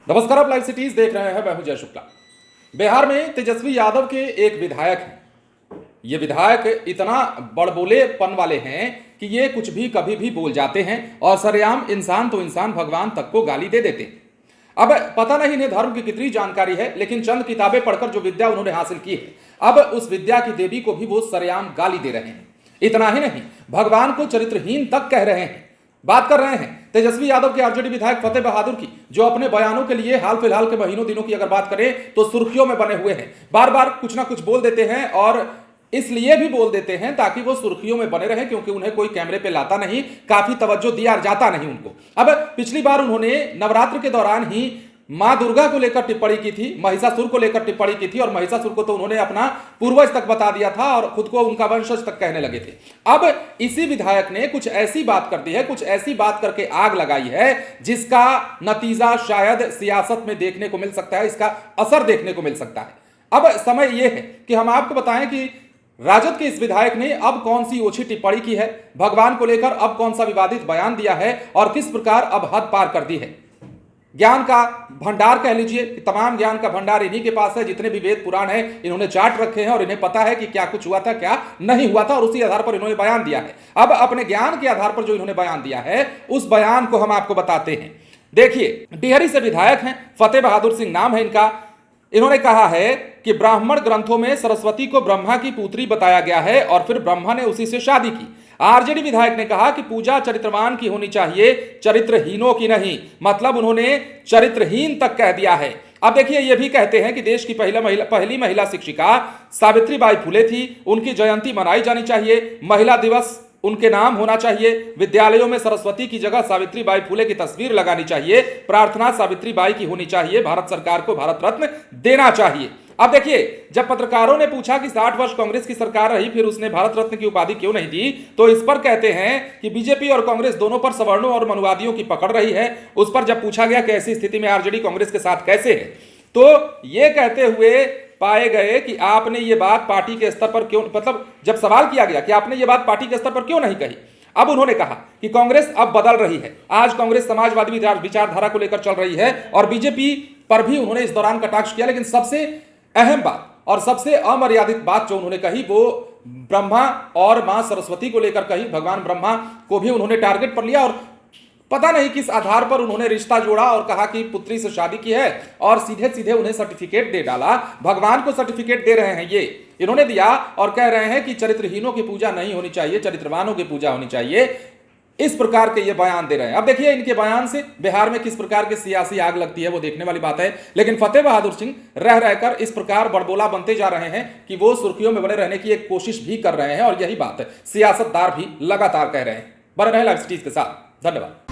नमस्कार, आप live cities देख रहे हैं। मैं हूं जय शुक्ला। बिहार में तेजस्वी यादव के एक विधायक हैं। ये विधायक इतना बड़बोलेपन वाले हैं कि ये कुछ भी कभी भी बोल जाते हैं और सरेआम इंसान तो इंसान भगवान तक को गाली दे देते हैं। अब पता नहीं इन्हें धर्म की कितनी जानकारी है, लेकिन चंद किताबें पढ़कर जो विद्या उन्होंने हासिल की है, अब उस विद्या की देवी को भी वो सरेआम गाली दे रहे हैं। इतना ही नहीं, भगवान को चरित्रहीन तक कह रहे हैं। बात कर रहे हैं तेजस्वी यादव के आरजेडी विधायक फतेह बहादुर की, जो अपने बयानों के लिए हाल फिलहाल के महीनों दिनों की अगर बात करें तो सुर्खियों में बने हुए हैं। बार बार कुछ ना कुछ बोल देते हैं और इसलिए भी बोल देते हैं ताकि वो सुर्खियों में बने रहें, क्योंकि उन्हें कोई कैमरे पे लाता नहीं, काफी तवज्जो दिया जाता नहीं उनको। अब पिछली बार उन्होंने नवरात्र के दौरान ही मां दुर्गा को लेकर टिप्पणी की थी, महिषासुर को लेकर टिप्पणी की थी, और महिषासुर को तो उन्होंने अपना पूर्वज तक बता दिया था और खुद को उनका वंशज तक कहने लगे थे। अब इसी विधायक ने कुछ ऐसी बात कर दी है, कुछ ऐसी बात करके आग लगाई है जिसका नतीजा शायद सियासत में देखने को मिल सकता है, इसका असर देखने को मिल सकता है। अब समय यह है कि हम आपको बताएं कि राजद के इस विधायक ने अब कौन सी ओछी टिप्पणी की है, भगवान को लेकर अब कौन सा विवादित बयान दिया है और किस प्रकार अब हद पार कर दी है। ज्ञान का भंडार कह लीजिए कि तमाम ज्ञान का भंडार इन्हीं के पास है। जितने भी वेद पुराण है इन्होंने चाट रखे हैं और इन्हें पता है कि क्या कुछ हुआ था, क्या नहीं हुआ था, और उसी आधार पर इन्होंने बयान दिया है। अब अपने ज्ञान के आधार पर जो इन्होंने बयान दिया है उस बयान को हम आपको बताते हैं। देखिए, डिहरी से विधायक हैं, फतेह बहादुर सिंह नाम है इनका। इन्होंने कहा है कि ब्राह्मण ग्रंथों में सरस्वती को ब्रह्मा की पुत्री बताया गया है और फिर ब्रह्मा ने उसी से शादी की। आरजेडी विधायक ने कहा कि पूजा चरित्रवान की होनी चाहिए, चरित्रहीनों की नहीं। मतलब उन्होंने चरित्रहीन तक कह दिया है। अब देखिए, ये भी कहते हैं कि देश की पहली महिला शिक्षिका सावित्रीबाई फुले थी, उनकी जयंती मनाई जानी चाहिए, महिला दिवस उनके नाम होना चाहिए, विद्यालयों में सरस्वती की जगह सावित्रीबाई फुले की तस्वीर लगानी चाहिए, प्रार्थना सावित्रीबाई की होनी चाहिए, भारत सरकार को भारत रत्न देना चाहिए। अब देखिए, जब पत्रकारों ने पूछा कि 60 वर्ष कांग्रेस की सरकार रही, फिर उसने भारत रत्न की उपाधि क्यों नहीं दी, तो इस पर कहते हैं कि बीजेपी और कांग्रेस दोनों पर सवर्णों और मनुवादियों की पकड़ रही है। उस पर जब पूछा गया कि ऐसी स्थिति में आरजेडी कांग्रेस के साथ कैसे है, तो ये कहते हुए पाए गए कि आपने ये बात पार्टी के स्तर पर क्यों, मतलब जब सवाल किया गया कि आपने ये बात पार्टी के स्तर पर क्यों नहीं कही, अब उन्होंने कहा कि कांग्रेस अब बदल रही है। आज कांग्रेस समाजवादी विचारधारा को लेकर चल रही है और बीजेपी पर भी उन्होंने इस दौरान कटाक्ष किया। लेकिन सबसे अहम बात और सबसे अमर्यादित बात जो उन्होंने कही वो ब्रह्मा और मां सरस्वती को लेकर कही। भगवान ब्रह्मा को भी उन्होंने टारगेट पर लिया और पता नहीं किस आधार पर उन्होंने रिश्ता जोड़ा और कहा कि पुत्री से शादी की है और सीधे सीधे उन्हें सर्टिफिकेट दे डाला। भगवान को सर्टिफिकेट दे रहे हैं, ये इन्होंने दिया और कह रहे हैं कि चरित्रहीनों की पूजा नहीं होनी चाहिए, चरित्रवानों की पूजा होनी चाहिए। इस प्रकार के ये बयान दे रहे हैं। अब देखिए, इनके बयान से बिहार में किस प्रकार की सियासी आग लगती है वो देखने वाली बात है। लेकिन फतेह बहादुर सिंह रह रहकर इस प्रकार बड़बोला बनते जा रहे हैं कि वो सुर्खियों में बने रहने की एक कोशिश भी कर रहे हैं और यही बात है सियासतदार भी लगातार कह रहे हैं। बने रहे लाइव सिटीज के साथ। धन्यवाद।